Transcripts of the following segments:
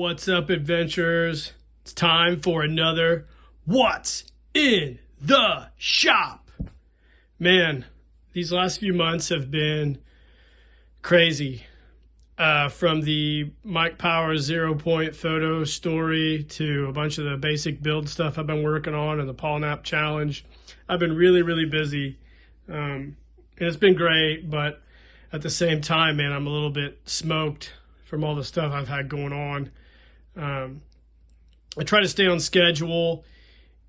What's up, adventurers? It's time for another What's in the Shop. Man, these last few months have been crazy. From the Mike Power 0-point photo story to a bunch of the basic build stuff I've been working on and the Paul Knapp challenge. I've been really busy. And it's been great, but at the same time, man, I'm a little bit smoked from all the stuff I've had going on. I try to stay on schedule,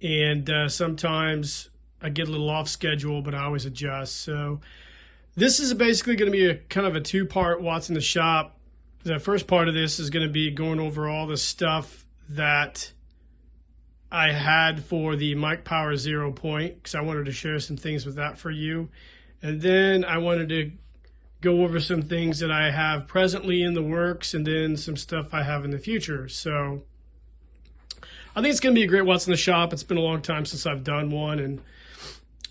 and sometimes I get a little off schedule, but I always adjust. So this is basically going to be a kind of a two-part What's in the Shop. The first part of this is going to be going over all the stuff that I had for the Mike Power 0-point, because I wanted to share some things with that for you. And then I wanted to go over some things that I have presently in the works, and then some stuff I have in the future. So I think it's going to be a great What's in the Shop. It's been a long time since I've done one, and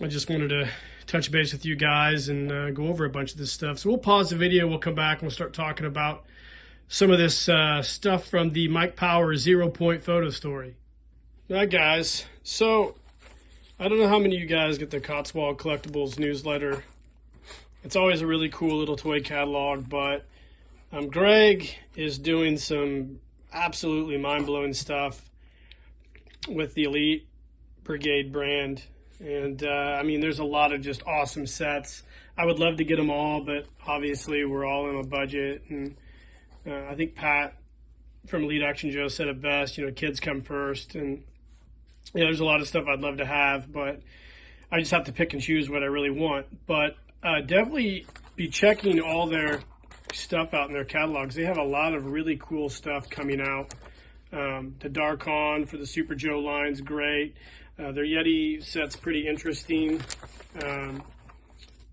I just wanted to touch base with you guys and go over a bunch of this stuff. So we'll pause the video, we'll come back, and we'll start talking about some of this stuff from the Mike Power 0-point photo story. All right, guys. So I don't know how many of you guys get the Cotswold Collectibles newsletter. It's always a really cool little toy catalog, but Greg is doing some absolutely mind-blowing stuff with the Elite Brigade brand. And I mean, there's a lot of just awesome sets. I would love to get them all, but obviously we're all in a budget. And I think Pat from Elite Action Joe said it best, you know, kids come first. And you know, there's a lot of stuff I'd love to have, but I just have to pick and choose what I really want. But definitely be checking all their stuff out in their catalogs. They have a lot of really cool stuff coming out. The Darkon for the Super Joe line's great. Their Yeti set's pretty interesting.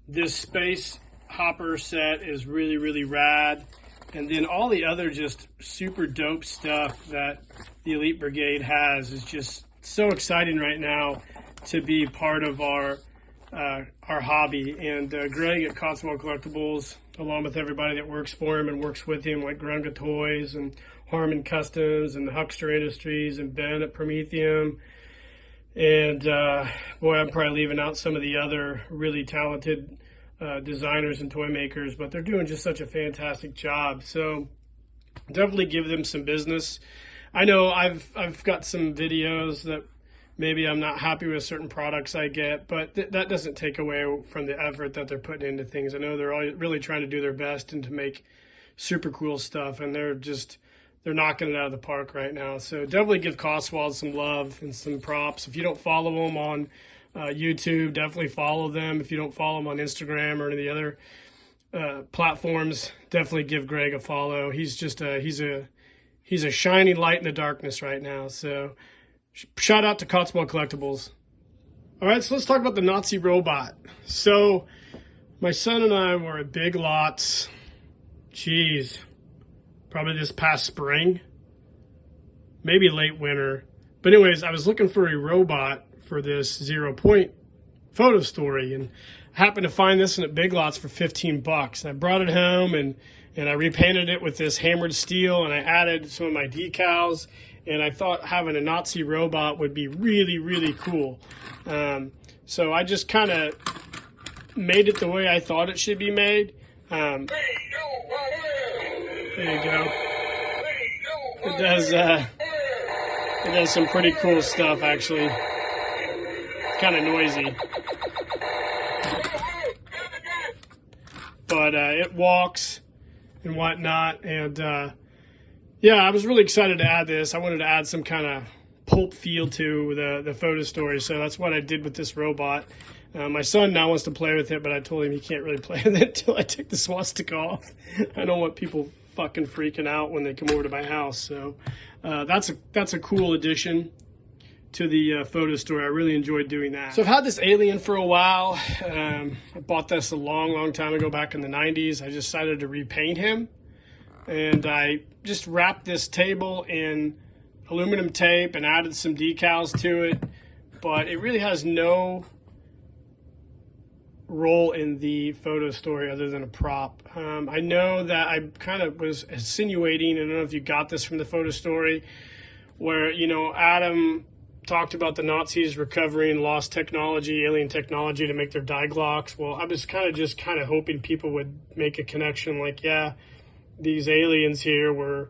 This Space Hopper set is really rad. And then all the other just super dope stuff that the Elite Brigade has is just so exciting right now to be part of our hobby. And Greg at Cotswold Collectibles, along with everybody that works for him and works with him, like Grunga Toys and Harmon Customs and Huckster Industries and Ben at Prometheum. And boy, I'm probably leaving out some of the other really talented designers and toy makers, but they're doing just such a fantastic job. So definitely give them some business. I know I've got some videos that maybe I'm not happy with certain products I get, but that doesn't take away from the effort that they're putting into things. I know they're all really trying to do their best and to make super cool stuff, and they're knocking it out of the park right now. So definitely give Cotswold some love and some props. If you don't follow them on YouTube, definitely follow them. If you don't follow them on Instagram or any of the other platforms, definitely give Greg a follow. He's just he's a shining light in the darkness right now. So shout out to Cotswold Collectibles. All right, so let's talk about the Nazi robot. So my son and I were at Big Lots, probably this past spring, maybe late winter. But anyways, I was looking for a robot for this 0-point photo story, and I happened to find this one at Big Lots for $15. And I brought it home, and I repainted it with this hammered steel, and I added some of my decals. And I thought having a Nazi robot would be really cool. So I just kind of made it the way I thought it should be made. There you go. It does some pretty cool stuff, actually. It's kind of noisy. But it walks and whatnot, and yeah, I was really excited to add this. I wanted to add some kind of pulp feel to the photo story, so that's what I did with this robot. My son now wants to play with it, but I told him he can't really play with it until I take the swastika off. I don't want people fucking freaking out when they come over to my house. So that's a cool addition to the photo story. I really enjoyed doing that. So I've had this alien for a while. I bought this a long time ago, back in the 90s. I decided to repaint him. And I just wrapped this table in aluminum tape and added some decals to it. But it really has no role in the photo story other than a prop. I know that I kind of was insinuating, I don't know if you got this from the photo story, where, you know, Adam talked about the Nazis recovering lost technology, alien technology to make their die glocks. Well, I was kind of hoping people would make a connection like, yeah, these aliens here were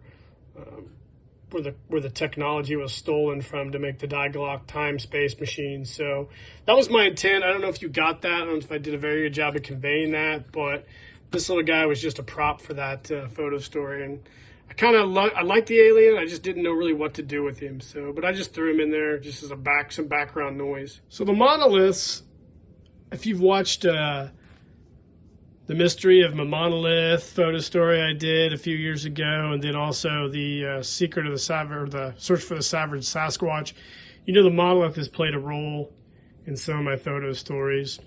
where the technology was stolen from to make the die glock time space machines. So that was my intent. I don't know if you got that. I don't know if I did a very good job of conveying that, but this little guy was just a prop for that photo story. And I like the alien. I just didn't know really what to do with him. So, but I just threw him in there just as some background noise. So the monoliths, if you've watched the Mystery of Monolith photo story I did a few years ago, and then also the Secret of the Savage, or the Search for the Savage Sasquatch, you know the monolith has played a role in some of my photo stories.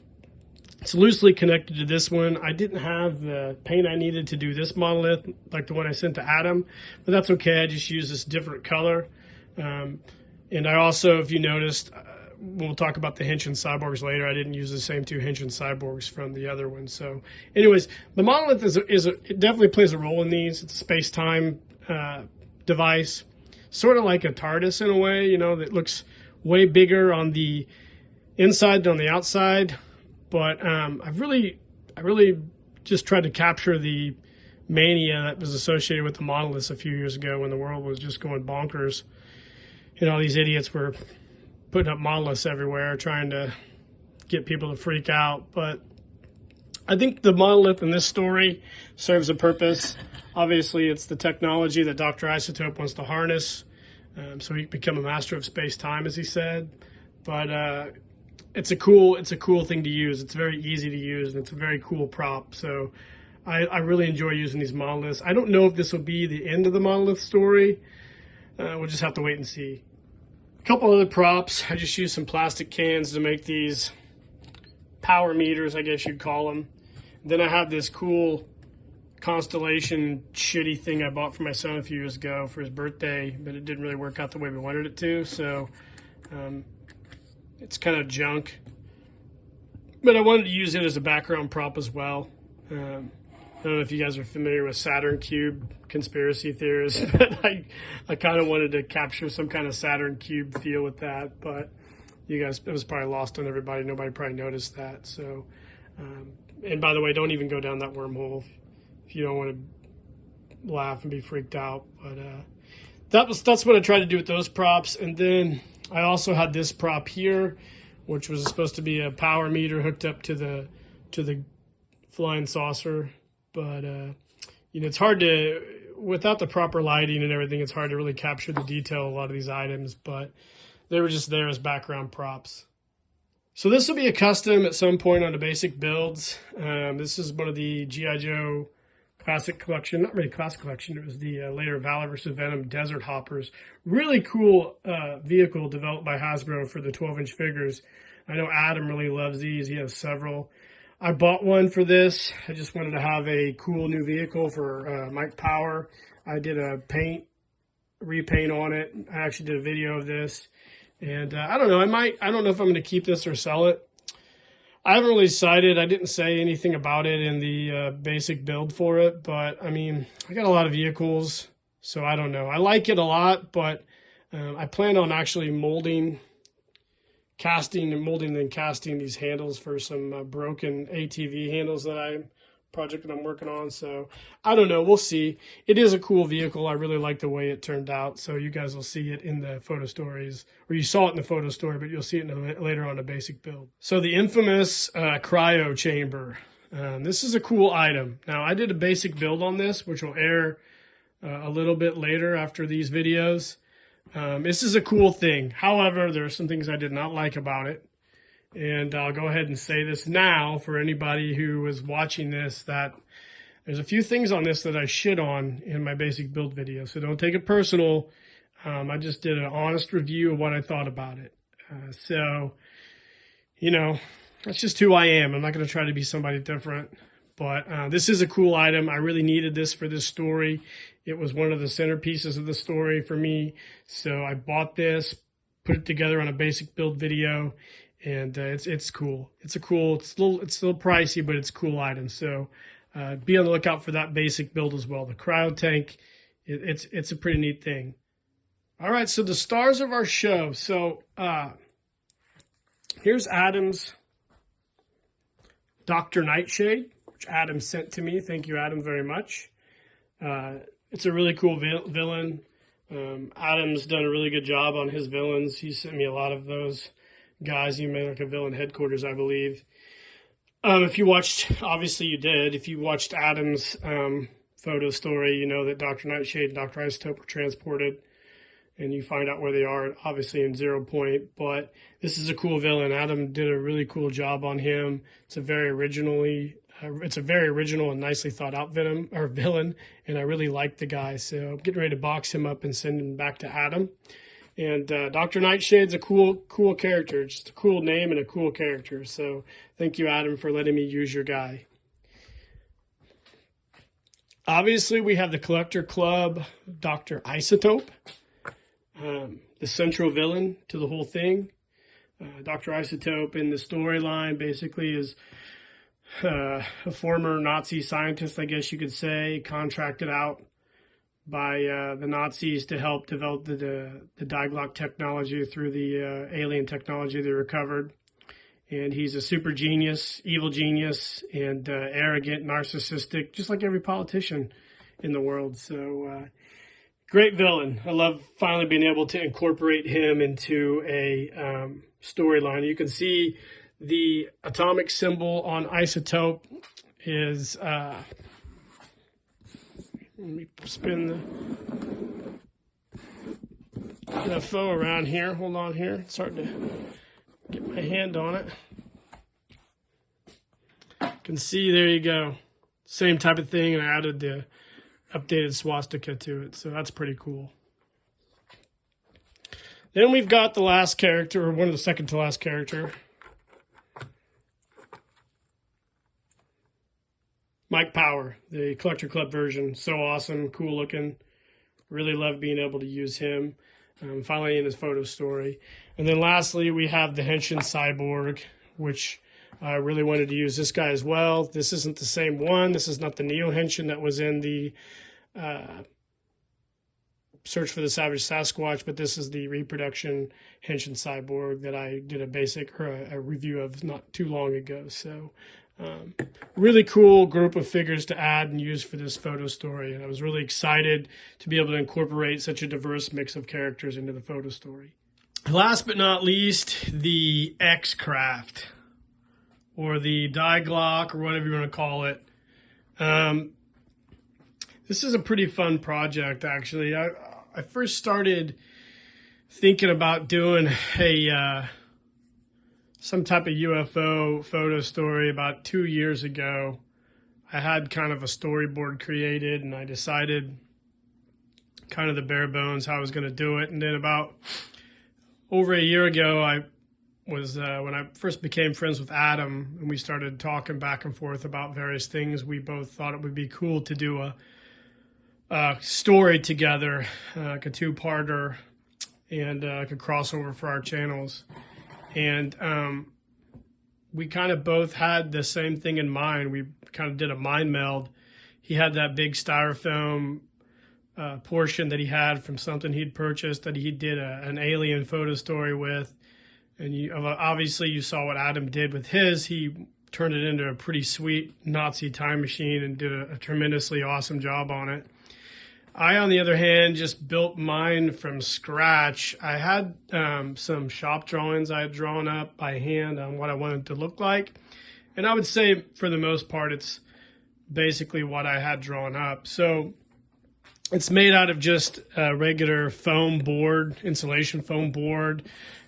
It's loosely connected to this one. I didn't have the paint I needed to do this monolith, like the one I sent to Adam, but that's okay. I just used this different color. And I also, if you noticed, we'll talk about the Henshin cyborgs later. I didn't use the same two Henshin cyborgs from the other one. So anyways, the monolith it definitely plays a role in these. It's a space-time device, sort of like a TARDIS in a way, you know, that looks way bigger on the inside than on the outside. But I really just tried to capture the mania that was associated with the monoliths a few years ago when the world was just going bonkers. You know, all these idiots were putting up monoliths everywhere, trying to get people to freak out. But I think the monolith in this story serves a purpose. Obviously, it's the technology that Dr. Isotope wants to harness, so he can become a master of space-time, as he said. But it's a cool thing to use. It's very easy to use, and it's a very cool prop. So I really enjoy using these monoliths. I don't know if this will be the end of the monolith story. We'll just have to wait and see. A couple other props. I just used some plastic cans to make these power meters, I guess you'd call them. Then I have this cool constellation shitty thing I bought for my son a few years ago for his birthday, but it didn't really work out the way we wanted it to. So it's kind of junk. But I wanted to use it as a background prop as well. I don't know if you guys are familiar with Saturn Cube conspiracy theories, but I kind of wanted to capture some kind of Saturn Cube feel with that. But you guys, it was probably lost on everybody. Nobody probably noticed that. So, and by the way, don't even go down that wormhole if you don't want to laugh and be freaked out. But that's what I tried to do with those props. And then I also had this prop here, which was supposed to be a power meter hooked up to the flying saucer. But, you know, it's hard to, without the proper lighting and everything, it's hard to really capture the detail of a lot of these items, but they were just there as background props. So this will be a custom at some point on the basic builds. This is one of the G.I. Joe classic collection, not really classic collection, it was the later Valor vs. Venom Desert Hoppers. Really cool vehicle developed by Hasbro for the 12-inch figures. I know Adam really loves these. He has several. I bought one for this. I just wanted to have a cool new vehicle for Mike Power. I did a repaint on it. I actually did a video of this. And I don't know, I don't know if I'm going to keep this or sell it. I haven't really decided. I didn't say anything about it in the basic build for it, but I mean, I got a lot of vehicles, so I don't know. I like it a lot, but I plan on actually molding and casting these handles for some broken ATV handles that I'm working on. So I don't know, we'll see. It is a cool vehicle. I really like the way it turned out. So you guys will see it in the photo stories, or you saw it in the photo story, but you'll see it later on a basic build. So the infamous Cryo Chamber. This is a cool item. Now I did a basic build on this, which will air a little bit later after these videos. This is a cool thing. However, there are some things I did not like about it. And I'll go ahead and say this now for anybody who is watching this, that there's a few things on this that I shit on in my basic build video. So don't take it personal. I just did an honest review of what I thought about it. So, you know, that's just who I am. I'm not going to try to be somebody different. But this is a cool item. I really needed this for this story. It was one of the centerpieces of the story for me. So I bought this, put it together on a basic build video, and it's cool. It's a little pricey, but it's a cool item. So be on the lookout for that basic build as well. The cryo tank, it's a pretty neat thing. All right, so the stars of our show. So here's Adam's Dr. Nightshade, which Adam sent to me. Thank you, Adam, very much. It's a really cool villain. Adam's done a really good job on his villains. He sent me a lot of those guys. He made like a villain headquarters, I believe. If you watched, obviously you did, if you watched Adam's photo story, you know that Dr. Nightshade and Dr. Isotope were transported, and you find out where they are, obviously in 0 Point. But this is a cool villain. Adam did a really cool job on him. It's a very original and nicely thought out villain, and I really like the guy. So I'm getting ready to box him up and send him back to Adam. And Dr. Nightshade's a cool character, just a cool name and a cool character. So thank you, Adam, for letting me use your guy. Obviously, we have the Collector Club, Dr. Isotope, the central villain to the whole thing. Dr. Isotope in the storyline basically is a former Nazi scientist, I guess you could say, contracted out by the Nazis to help develop the Diglok technology through the alien technology they recovered. And he's a super genius, evil genius, and arrogant, narcissistic, just like every politician in the world. So great villain. I love finally being able to incorporate him into a storyline. You can see the atomic symbol on Isotope is, let me spin the info around here. Hold on here. It's hard to get my hand on it. You can see, there you go. Same type of thing, and I added the updated swastika to it. So that's pretty cool. Then we've got the last character, or one of the second to last character. Mike Power, the Collector Club version. So awesome, cool looking. Really love being able to use him. Finally in his photo story. And then lastly, we have the Henshin Cyborg, which I really wanted to use this guy as well. This isn't the same one. This is not the Neo Henshin that was in the Search for the Savage Sasquatch, but this is the reproduction Henshin Cyborg that I did a review of not too long ago. So really cool group of figures to add and use for this photo story. And I was really excited to be able to incorporate such a diverse mix of characters into the photo story. Last but not least, the XCraft, or the Diglok, or whatever you want to call it. This is a pretty fun project, actually. I first started thinking about doing some type of UFO photo story about 2 years ago. I had kind of a storyboard created, and I decided kind of the bare bones how I was going to do it. And then about over a year ago, I was when I first became friends with Adam, and we started talking back and forth about various things. We both thought it would be cool to do a story together, like a two-parter, and like a crossover for our channels. And we kind of both had the same thing in mind. We kind of did a mind meld. He had that big styrofoam portion that he had from something he'd purchased that he did an alien photo story with. And obviously you saw what Adam did with his. He turned it into a pretty sweet Nazi time machine and did a tremendously awesome job on it. I, on the other hand, just built mine from scratch. I had some shop drawings I had drawn up by hand on what I wanted to look like. And I would say, for the most part, it's basically what I had drawn up. So it's made out of just a regular foam board, insulation foam board,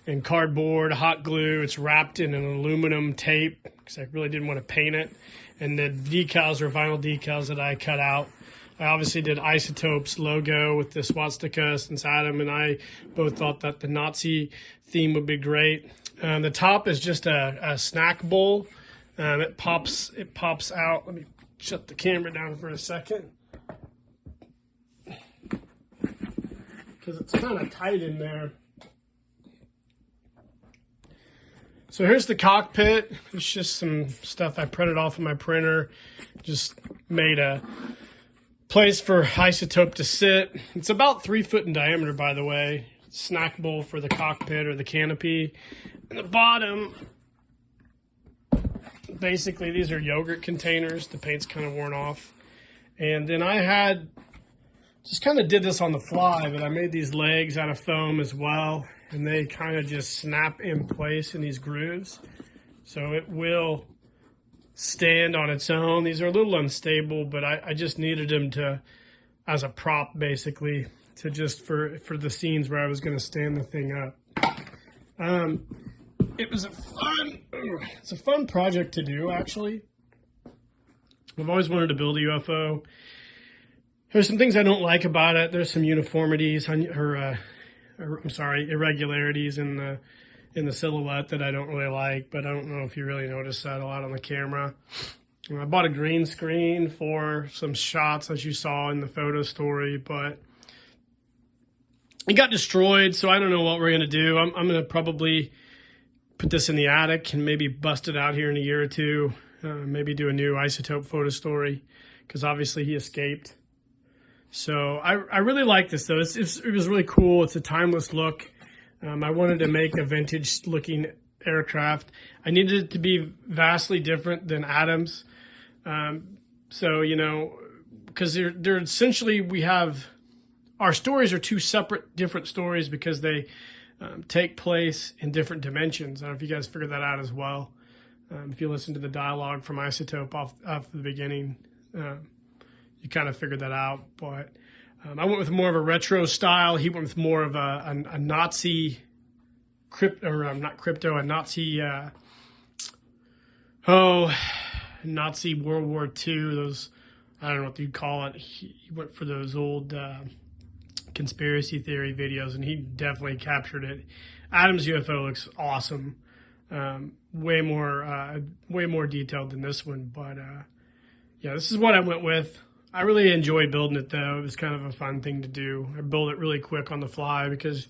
and cardboard, hot glue. It's wrapped in an aluminum tape because I really didn't want to paint it. And the decals are vinyl decals that I cut out. I obviously did Isotope's logo with the swastika, since Adam and I both thought that the Nazi theme would be great. The top is just a snack bowl. It pops out. Let me shut the camera down for a second, because it's kind of tight in there. So here's the cockpit. It's just some stuff I printed off of my printer. Just made a place for Isotope to sit. It's about 3 foot in diameter, by the way. Snack bowl for the cockpit or the canopy. And the bottom, basically these are yogurt containers. The paint's kind of worn off. And then I just kind of did this on the fly, but I made these legs out of foam as well. And they kind of just snap in place in these grooves. So it will stand on its own. These are a little unstable, but I just needed them to, as a prop basically, to just for the scenes where I was going to stand the thing up. It's a fun project to do, actually. I've always wanted to build a UFO. There's some things I don't like about it. There's some uniformities, irregularities in the silhouette that I don't really like, but I don't know if you really notice that a lot on the camera. I bought a green screen for some shots, as you saw in the photo story, but it got destroyed, so I don't know what we're going to do. I'm going to probably put this in the attic and maybe bust it out here in a year or two, maybe do a new Isotope photo story, because obviously he escaped. So I really like this, though. It was really cool. It's a timeless look. I wanted to make a vintage-looking aircraft. I needed it to be vastly different than Adam's. So, you know, because they're essentially, our stories are two separate, different stories because they take place in different dimensions. I don't know if you guys figured that out as well. If you listen to the dialogue from Isotope off the beginning, you kind of figured that out. But I went with more of a retro style. He went with more of a Nazi Nazi World War II. Those, I don't know what you'd call it. He went for those old conspiracy theory videos, and he definitely captured it. Adam's UFO looks awesome. Way more detailed than this one, but yeah, this is what I went with. I really enjoyed building it, though. It was kind of a fun thing to do. I built it really quick on the fly because,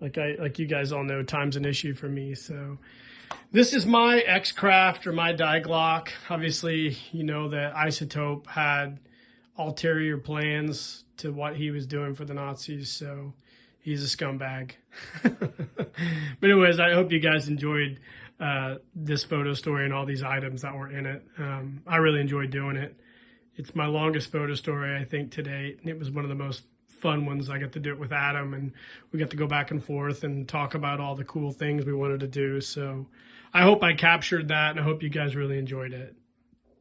like you guys all know, time's an issue for me. So this is my XCraft or my die Glock. Obviously, you know that Isotope had ulterior plans to what he was doing for the Nazis, so he's a scumbag. But anyways, I hope you guys enjoyed this photo story and all these items that were in it. I really enjoyed doing it. It's my longest photo story, I think, to date. And it was one of the most fun ones. I got to do it with Adam, and we got to go back and forth and talk about all the cool things we wanted to do. So I hope I captured that, and I hope you guys really enjoyed it.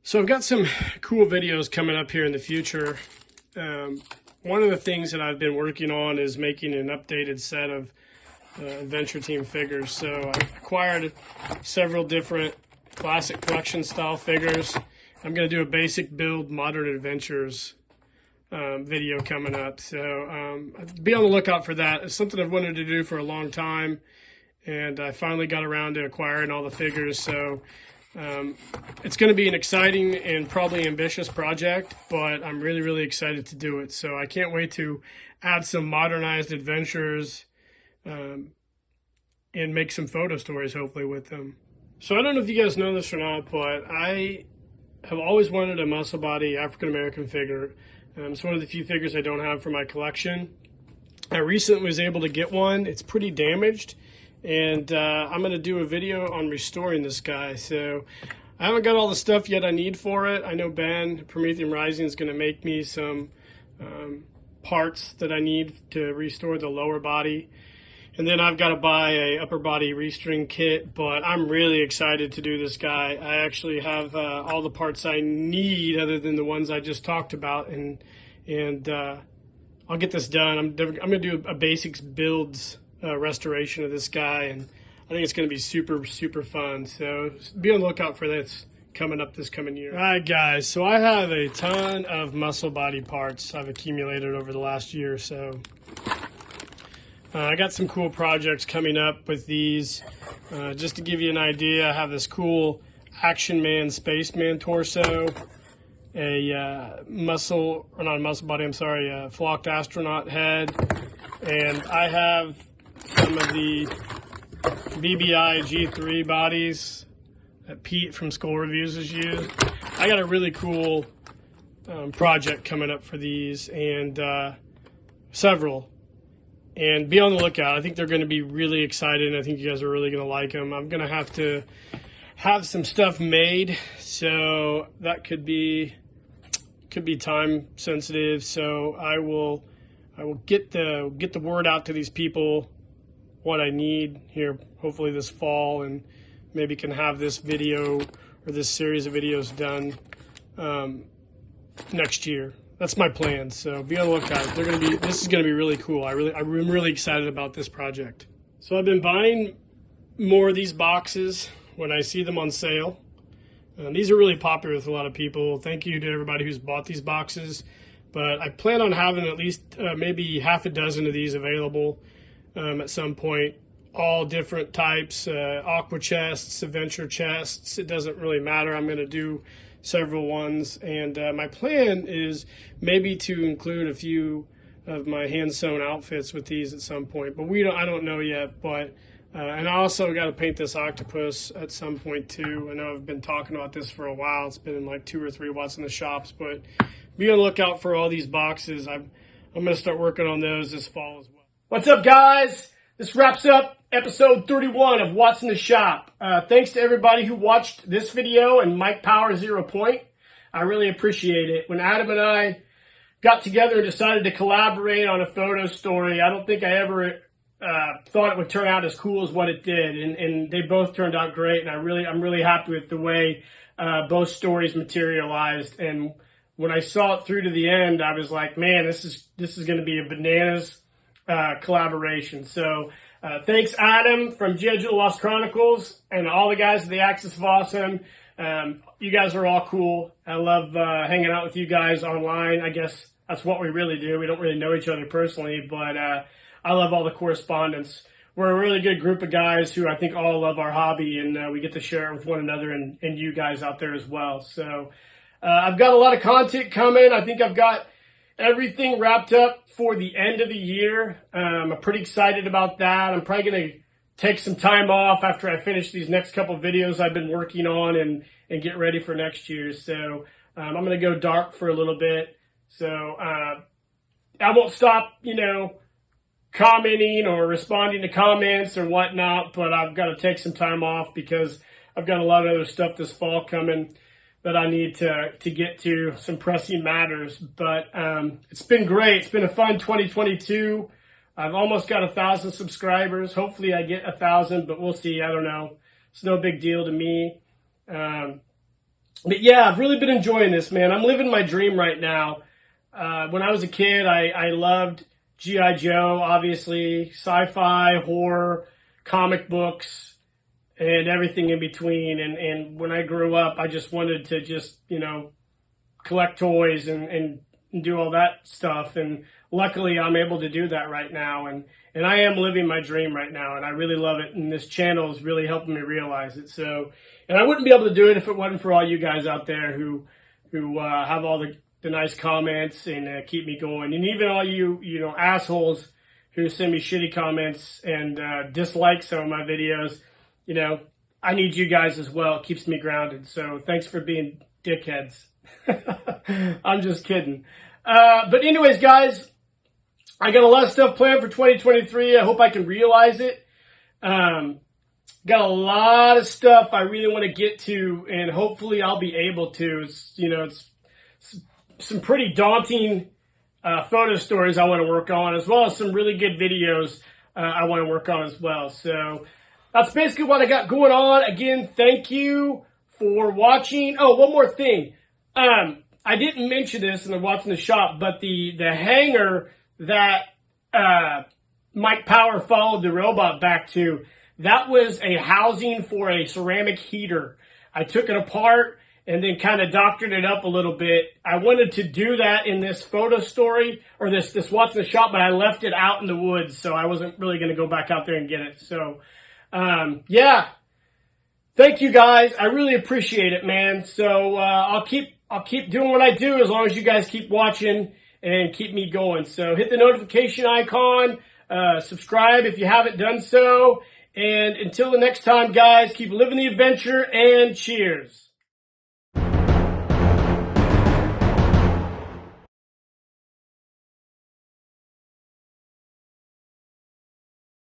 So I've got some cool videos coming up here in the future. One of the things that I've been working on is making an updated set of Adventure Team figures. So I acquired several different classic collection style figures. I'm going to do a basic build Modern Adventures video coming up. So be on the lookout for that. It's something I've wanted to do for a long time, and I finally got around to acquiring all the figures. So it's going to be an exciting and probably ambitious project, but I'm really, really excited to do it. So I can't wait to add some modernized adventures and make some photo stories, hopefully, with them. So I don't know if you guys know this or not, but I have always wanted a muscle body African-American figure. It's one of the few figures I don't have for my collection. I recently was able to get one. It's pretty damaged, and I'm going to do a video on restoring this guy. So I haven't got all the stuff yet I need for it. I know Ben, Prometheum Rising, is going to make me some parts that I need to restore the lower body. And then I've got to buy a upper body restring kit, but I'm really excited to do this guy. I actually have all the parts I need other than the ones I just talked about, and I'll get this done. I'm going to do a basics builds restoration of this guy, and I think it's going to be super, super fun. So be on the lookout for this coming up this coming year. All right, guys, so I have a ton of muscle body parts I've accumulated over the last year or so. I got some cool projects coming up with these. Just to give you an idea, I have this cool Action Man Spaceman torso, a flocked astronaut head, and I have some of the BBI G3 bodies that Pete from Skull Reviews has used. I got a really cool project coming up for these, and several. And be on the lookout. I think they're going to be really exciting. I think you guys are really going to like them. I'm going to have some stuff made, so that could be time sensitive. So I will get the word out to these people what I need here, hopefully this fall, and maybe can have this video or this series of videos done next year. That's my plan. So be on the lookout. This is gonna be really cool. I'm really excited about this project. So I've been buying more of these boxes when I see them on sale. These are really popular with a lot of people. Thank you to everybody who's bought these boxes. But I plan on having at least maybe half a dozen of these available at some point. All different types, aqua chests, adventure chests. It doesn't really matter. I'm going to do several ones. And my plan is maybe to include a few of my hand-sewn outfits with these at some point. But I don't know yet. But and I also got to paint this octopus at some point too. I know I've been talking about this for a while. It's been in like 2 or 3 What's in the Shops. But be on the lookout for all these boxes. I'm going to start working on those this fall as well. What's up, guys? This wraps up episode 31 of What's in the Shop. Thanks to everybody who watched this video and Mike Power 0 Point. I really appreciate it. When Adam and I got together and decided to collaborate on a photo story, I don't think I ever thought it would turn out as cool as what it did. And they both turned out great. And I'm really happy with the way both stories materialized. And when I saw it through to the end, I was like, man, this is going to be a bananas collaboration. So thanks, Adam from G.I. Joe Lost Chronicles, and all the guys at the Axis of Awesome. You guys are all cool. I love hanging out with you guys online. I guess that's what we really do. We don't really know each other personally, but I love all the correspondence. We're a really good group of guys who I think all love our hobby, and we get to share it with one another and you guys out there as well. So I've got a lot of content coming. I think I've got everything wrapped up for the end of the year. I'm pretty excited about that. I'm probably going to take some time off after I finish these next couple of videos I've been working on and get ready for next year. So I'm going to go dark for a little bit. So I won't stop, commenting or responding to comments or whatnot, but I've got to take some time off because I've got a lot of other stuff this fall coming that I need to get to, some pressing matters. But it's been great. It's been a fun 2022. I've almost got 1,000 subscribers. Hopefully I get 1,000, but we'll see. I don't know. It's no big deal to me. But yeah, I've really been enjoying this, man. I'm living my dream right now. When I was a kid, I loved G.I. Joe, obviously, sci-fi, horror, comic books, and everything in between. And when I grew up, I just wanted to collect toys and do all that stuff. And luckily, I'm able to do that right now. And I am living my dream right now, and I really love it. And this channel is really helping me realize it. So, and I wouldn't be able to do it if it wasn't for all you guys out there who have all the nice comments and keep me going. And even all you assholes who send me shitty comments and dislike some of my videos. I need you guys as well. It keeps me grounded. So thanks for being dickheads. I'm just kidding. But anyways, guys, I got a lot of stuff planned for 2023. I hope I can realize it. Got a lot of stuff I really want to get to, and hopefully I'll be able to. It's some pretty daunting photo stories I want to work on, as well as some really good videos I want to work on as well. So that's basically what I got going on. Again, thank you for watching. Oh, one more thing. I didn't mention this in the What's in the Shop, but the hanger that Mike Power followed the robot back to, that was a housing for a ceramic heater. I took it apart and then kind of doctored it up a little bit. I wanted to do that in this photo story, or this What's in the Shop, but I left it out in the woods, so I wasn't really going to go back out there and get it. So yeah, thank you guys. I really appreciate it, man. So I'll keep doing what I do as long as you guys keep watching and keep me going. So hit the notification icon, subscribe if you haven't done so, And until the next time, guys, keep living the adventure and cheers.